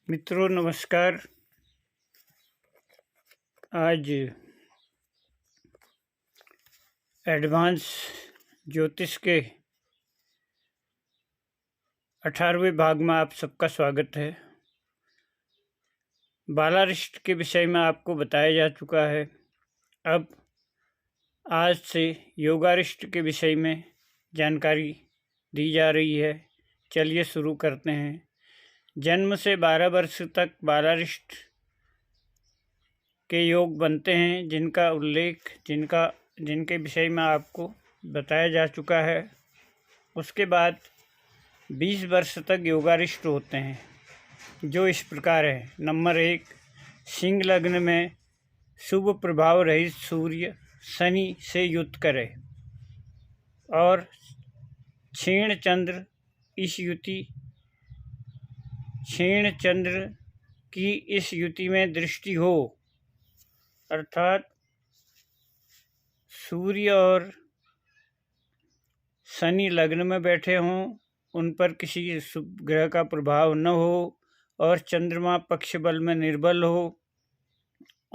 मित्रों नमस्कार। आज एडवांस ज्योतिष के 18वें भाग में आप सबका स्वागत है। बालारिष्ट के विषय में आपको बताया जा चुका है। अब आज से योगारिष्ट के विषय में जानकारी दी जा रही है। चलिए शुरू करते हैं। जन्म से 12 वर्ष तक बालारिष्ट के योग बनते हैं, जिनका उल्लेख जिनके विषय में आपको बताया जा चुका है। उसके बाद 20 वर्ष तक योगारिष्ट होते हैं, जो इस प्रकार है। नंबर 1, सिंह लग्न में शुभ प्रभाव रहित सूर्य शनि से युति करे और क्षीण चंद्र की इस युति में दृष्टि हो, अर्थात सूर्य और शनि लग्न में बैठे हों, उन पर किसी शुभ ग्रह का प्रभाव न हो और चंद्रमा पक्ष बल में निर्बल हो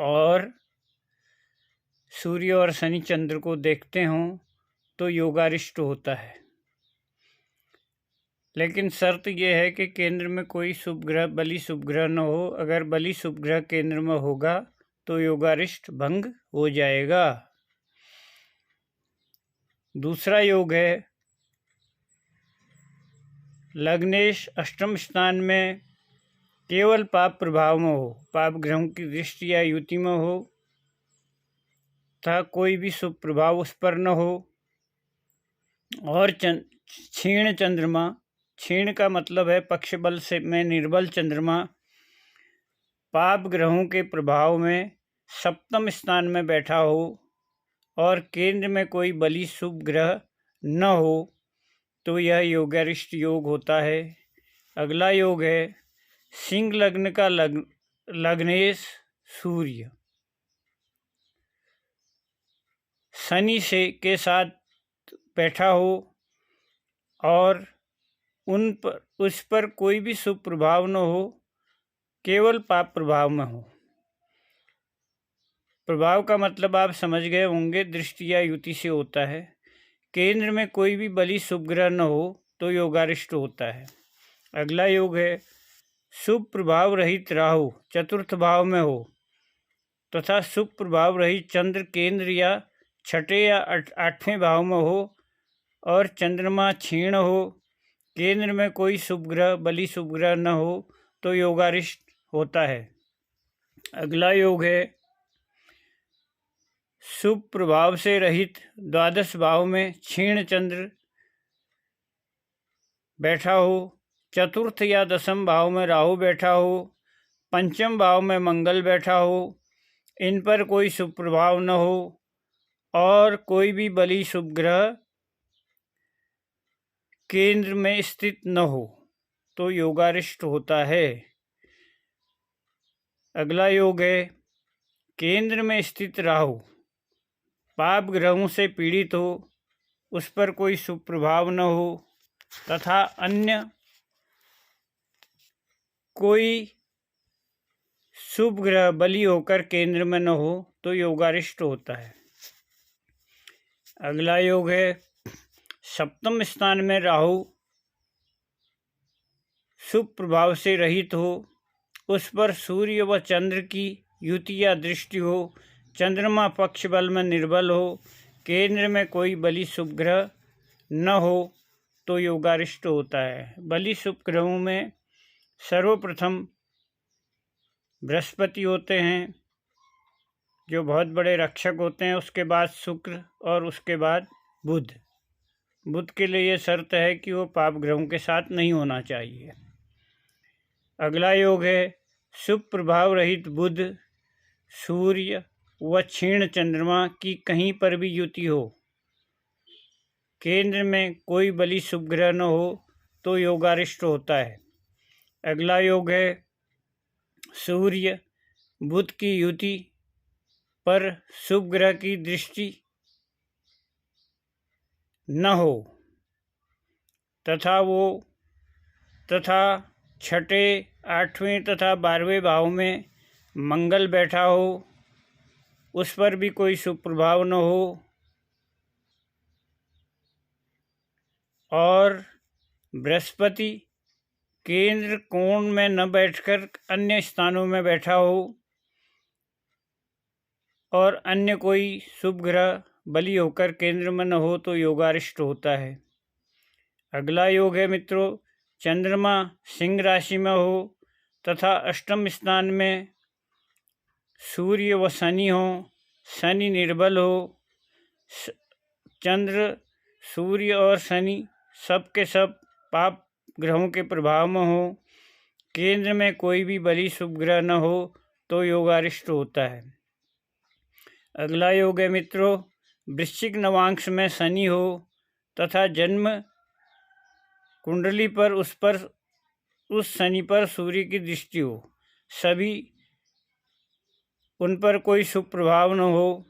और सूर्य और शनि चंद्र को देखते हों तो योगारिष्ट होता है। लेकिन शर्त यह है कि केंद्र में कोई शुभ ग्रह बलि शुभ ग्रह न हो। अगर बलि शुभ ग्रह केंद्र में होगा तो योगारिष्ट भंग हो जाएगा। दूसरा योग है लग्नेश अष्टम स्थान में केवल पाप प्रभाव में हो, पाप ग्रहों की दृष्टि या युति में हो तथा कोई भी शुभ प्रभाव उस पर न हो और क्षीण चंद्रमा, क्षीण का मतलब है पक्ष बल से में निर्बल चंद्रमा, पाप ग्रहों के प्रभाव में सप्तम स्थान में बैठा हो और केंद्र में कोई बलि शुभ ग्रह न हो तो यह योगारिष्ट योग होता है। अगला योग है सिंह लग्न का लग्नेश सूर्य शनि से के साथ बैठा हो और उस पर कोई भी शुभ प्रभाव न हो, केवल पाप प्रभाव में हो। प्रभाव का मतलब आप समझ गए होंगे, दृष्टि या युति से होता है। केंद्र में कोई भी बलि शुभ ग्रह न हो तो योगारिष्ट होता है। अगला योग है शुभ प्रभाव रहित राहु चतुर्थ भाव में हो तथा शुभ प्रभाव रहित चंद्र केंद्र या छठे या आठवें भाव में हो और चंद्रमा क्षीण हो, केंद्र में कोई शुभ ग्रह बलि शुभ ग्रह न हो तो योगारिष्ट होता है। अगला योग है शुभ प्रभाव से रहित द्वादश भाव में क्षीण चंद्र बैठा हो, चतुर्थ या दसम भाव में राहु बैठा हो, पंचम भाव में मंगल बैठा हो, इन पर कोई शुभ प्रभाव न हो और कोई भी बलि शुभ ग्रह केंद्र में स्थित न हो तो योगारिष्ट होता है। अगला योग है केंद्र में स्थित राहु पाप ग्रहों से पीड़ित हो, उस पर कोई शुभ प्रभाव न हो तथा अन्य कोई शुभ ग्रह बलि होकर केंद्र में न हो तो योगारिष्ट होता है। अगला योग है सप्तम स्थान में राहु शुभ प्रभाव से रहित हो, उस पर सूर्य व चंद्र की युति या दृष्टि हो, चंद्रमा पक्ष बल में निर्बल हो, केंद्र में कोई बलि शुभ ग्रह न हो तो योगारिष्ट होता है। बलि शुभ ग्रहों में सर्वप्रथम बृहस्पति होते हैं, जो बहुत बड़े रक्षक होते हैं। उसके बाद शुक्र और उसके बाद बुध। बुध के लिए यह शर्त है कि वो पाप ग्रहों के साथ नहीं होना चाहिए। अगला योग है शुभ प्रभाव रहित बुध सूर्य व क्षीण चंद्रमा की कहीं पर भी युति हो, केंद्र में कोई बलि शुभ ग्रह न हो तो योगारिष्ट होता है। अगला योग है सूर्य बुध की युति पर शुभ ग्रह की दृष्टि न हो तथा छठे, 8वें तथा 12वें भाव में मंगल बैठा हो, उस पर भी कोई शुभ प्रभाव न हो, और बृहस्पति केंद्र कोण में न बैठकर अन्य स्थानों में बैठा हो, और अन्य कोई शुभ ग्रह बली होकर केंद्र में न हो तो योगारिष्ट होता है। अगला योग है मित्रों, चंद्रमा सिंह राशि में हो तथा अष्टम स्थान में सूर्य व शनि हो, शनि निर्बल हो, चंद्र सूर्य और शनि सब के सब पाप ग्रहों के प्रभाव में हो, केंद्र में कोई भी बली शुभ ग्रह न हो तो योगारिष्ट होता है। अगला योग है मित्रों, वृश्चिक नवांश में शनि हो तथा जन्म कुंडली पर उस शनि पर सूर्य की दृष्टि हो, सभी उन पर कोई शुभ प्रभाव न हो,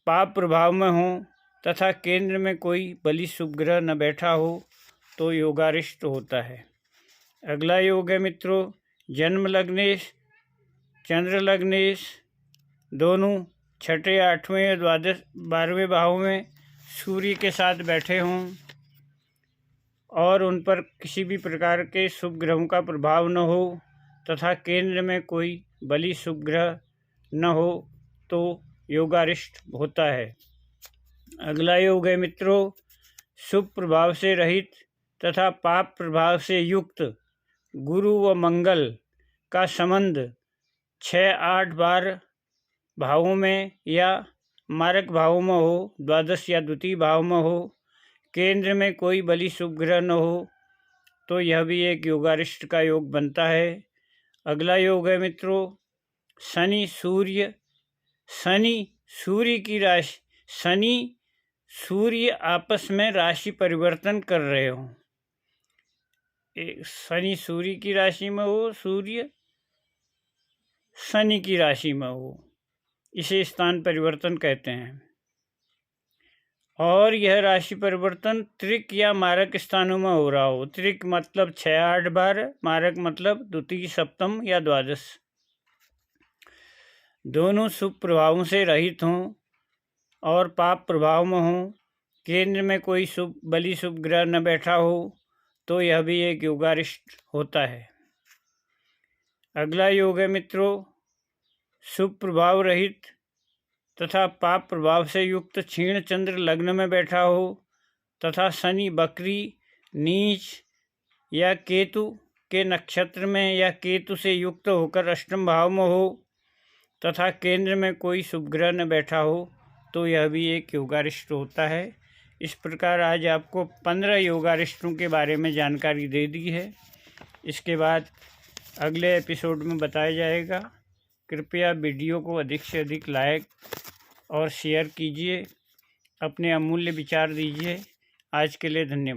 पाप प्रभाव में हो तथा केंद्र में कोई बली शुभ ग्रह न बैठा हो तो योगारिष्ट होता है। अगला योग है मित्रों, जन्म लग्नेश चंद्र लग्नेश दोनों छठे, 8वें, 12वें भाव में सूर्य के साथ बैठे हों और उन पर किसी भी प्रकार के शुभ ग्रहों का प्रभाव न हो तथा केंद्र में कोई बली शुभ ग्रह न हो तो योगारिष्ट होता है। अगला योग है मित्रों, शुभ प्रभाव से रहित तथा पाप प्रभाव से युक्त गुरु व मंगल का संबंध 6, 8, 12 भावों में या मारक भावों में हो, द्वादश या द्वितीय भाव में हो, केंद्र में कोई बली शुभ ग्रह न हो तो यह भी एक योगारिष्ट का योग बनता है। अगला योग है मित्रों, शनि सूर्य की राशि, शनि सूर्य आपस में राशि परिवर्तन कर रहे हो, शनि सूर्य की राशि में हो, सूर्य शनि की राशि में हो, इसे स्थान परिवर्तन कहते हैं। और यह राशि परिवर्तन त्रिक या मारक स्थानों में हो रहा हो, त्रिक मतलब 6, 8, 12, मारक मतलब द्वितीय, सप्तम या द्वादश, दोनों शुभ प्रभावों से रहित हों और पाप प्रभाव में हों, केंद्र में कोई बली शुभ ग्रह न बैठा हो तो यह भी एक योगारिष्ट होता है। अगला योग है मित्रों, शुभ प्रभाव रहित तथा पाप प्रभाव से युक्त क्षीण चंद्र लग्न में बैठा हो तथा शनि बकरी, नीच या केतु के नक्षत्र में या केतु से युक्त होकर अष्टम भाव में हो तथा केंद्र में कोई शुभ ग्रह न बैठा हो तो यह भी एक योगारिष्ट होता है। इस प्रकार आज आपको 15 योगारिष्टों के बारे में जानकारी दे दी है। इसके बाद अगले एपिसोड में बताया जाएगा। कृपया वीडियो को अधिक से अधिक लाइक और शेयर कीजिए, अपने अमूल्य विचार दीजिए। आज के लिए धन्यवाद।